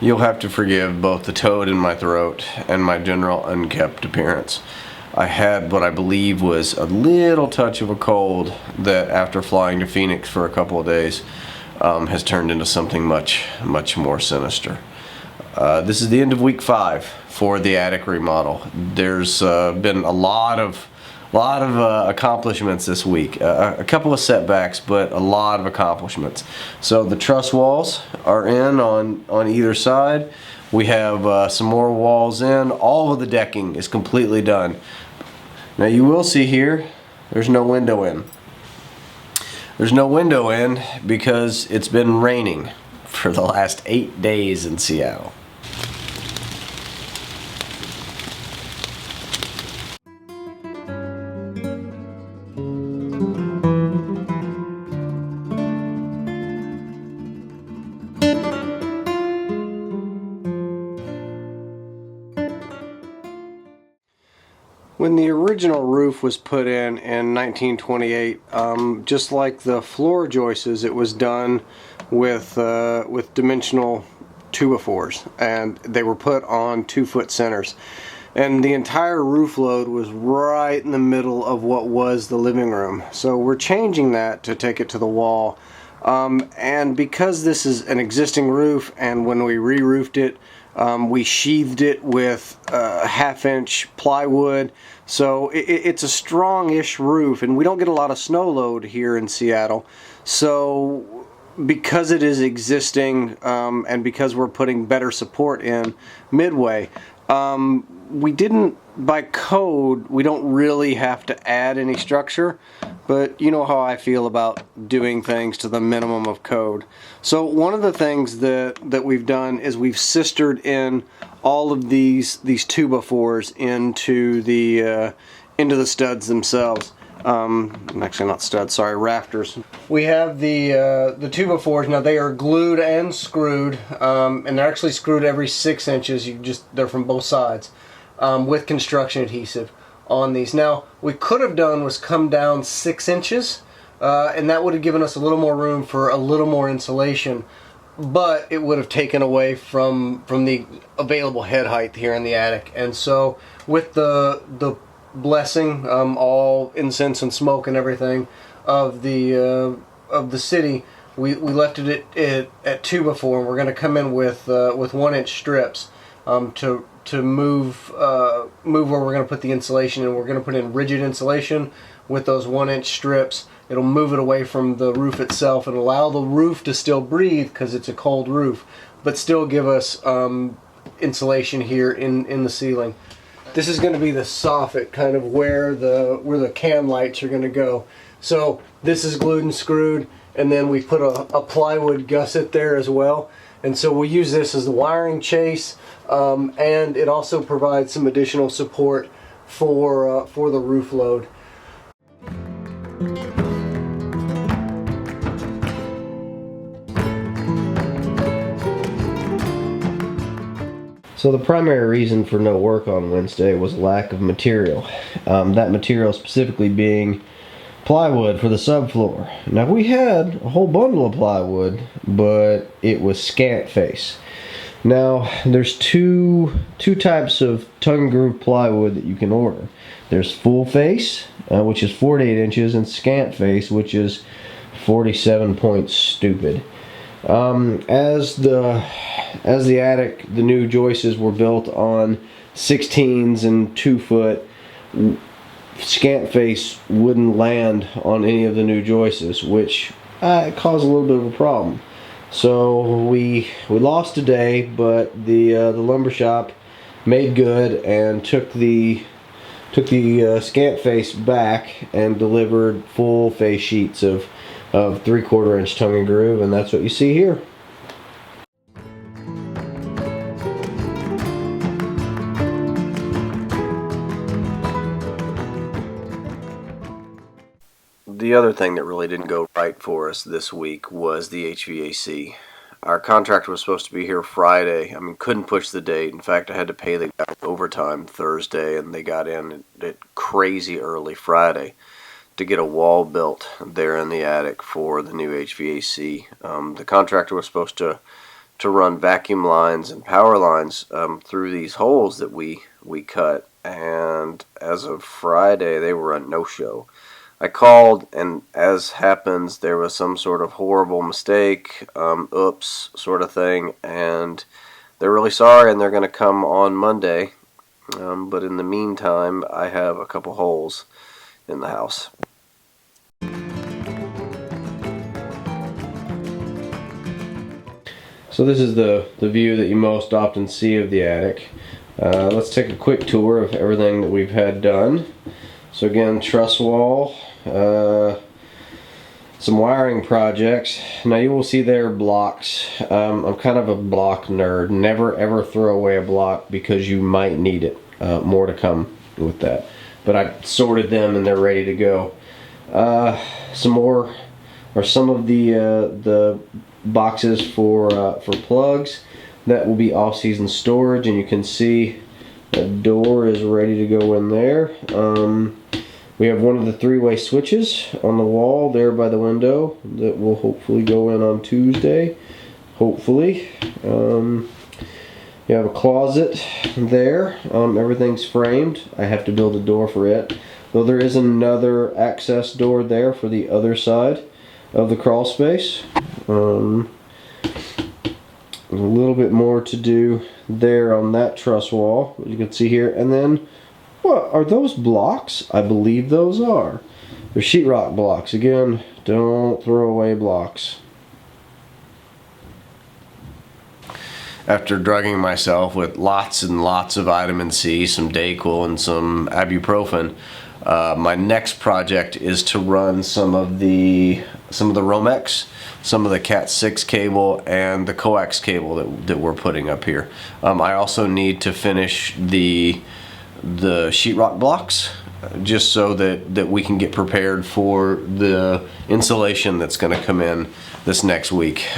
You'll have to forgive both the toad in my throat and my general unkempt appearance. I had what I believe was a little touch of a cold that, after flying to Phoenix for a couple of days, has turned into something much, much more sinister. This is the end of week 5 for the attic remodel. There's been a lot of accomplishments this week. A couple of setbacks, but a lot of accomplishments. So the truss walls are in on either side. We have some more walls in. All of the decking is completely done. Now you will see here, there's no window in. There's no window in because it's been raining for the last 8 days in Seattle. When the original roof was put in 1928, just like the floor joists, it was done with dimensional 2x4s, and they were put on 2-foot centers. And the entire roof load was right in the middle of what was the living room. So we're changing that to take it to the wall. And because this is an existing roof, and when we re-roofed it, we sheathed it with 1/2-inch plywood, so it's a strong-ish roof, and we don't get a lot of snow load here in Seattle. So because it is existing, and because we're putting better support in midway, we didn't, by code, we don't really have to add any structure, but you know how I feel about doing things to the minimum of code. So one of the things that we've done is we've sistered in all of these 2x4s into the studs themselves. Actually not studs, sorry, rafters. We have the 2x4s. Now they are glued and screwed, and they're actually screwed every 6 inches. They're from both sides, with construction adhesive on these. Now we could have done was come down 6 inches, and that would have given us a little more room for a little more insulation, but it would have taken away from the available head height here in the attic. And so with the blessing, all incense and smoke and everything of the city, we left it at 2x4, and we're going to come in with 1-inch strips to move where we're going to put the insulation, and we're going to put in rigid insulation with those 1-inch strips. It'll move it away from the roof itself and allow the roof to still breathe because it's a cold roof, but still give us insulation here in the ceiling. This is going to be the soffit, kind of where the can lights are going to go. So this is glued and screwed, and then we put a plywood gusset there as well. And so we'll use this as the wiring chase, and it also provides some additional support for the roof load. So the primary reason for no work on Wednesday was lack of material. That material specifically being plywood for the subfloor. Now we had a whole bundle of plywood, but it was scant face. Now there's two types of tongue and groove plywood that you can order. There's full face, which is 48 inches, and scant face, which is 47 point stupid. As the attic, the new joists were built on 16s and 2-foot. Scant face wouldn't land on any of the new joists, which caused a little bit of a problem. So we lost a day, but the lumber shop made good and took the scant face back and delivered full face sheets of 3/4 inch tongue and groove, and that's what you see here. The other thing that really didn't go right for us this week was the HVAC. Our contractor was supposed to be here Friday. I mean, couldn't push the date. In fact, I had to pay the guy overtime Thursday, and they got in at crazy early Friday to get a wall built there in the attic for the new HVAC. The contractor was supposed to to run vacuum lines and power lines through these holes that we cut, and as of Friday they were a no-show. I called, and as happens, there was some sort of horrible mistake, oops, sort of thing, and they're really sorry, and they're going to come on Monday. But in the meantime, I have a couple holes in the house. So this is the view that you most often see of the attic. Let's take a quick tour of everything that we've had done. So again, truss wall, some wiring projects. Now you will see there blocks. I'm kind of a block nerd. Never ever throw away a block because you might need it. More to come with that. But I sorted them and they're ready to go. Some more, or some of the boxes for plugs. That will be off-season storage, and you can see the door is ready to go in there. We have one of the three-way switches on the wall there by the window that will hopefully go in on Tuesday. Hopefully. You have a closet there. Everything's framed. I have to build a door for it. Though there is another access door there for the other side of the crawl space. A little bit more to do there on that truss wall, as you can see here. And then, what are those blocks? I believe those are. They're sheetrock blocks. Again, don't throw away blocks. After drugging myself with lots and lots of vitamin C, some Dayquil, and some ibuprofen, my next project is to run some of the Romex, some of the Cat 6 cable, and the coax cable that we're putting up here. I also need to finish the sheetrock blocks, just so that we can get prepared for the insulation that's going to come in this next week.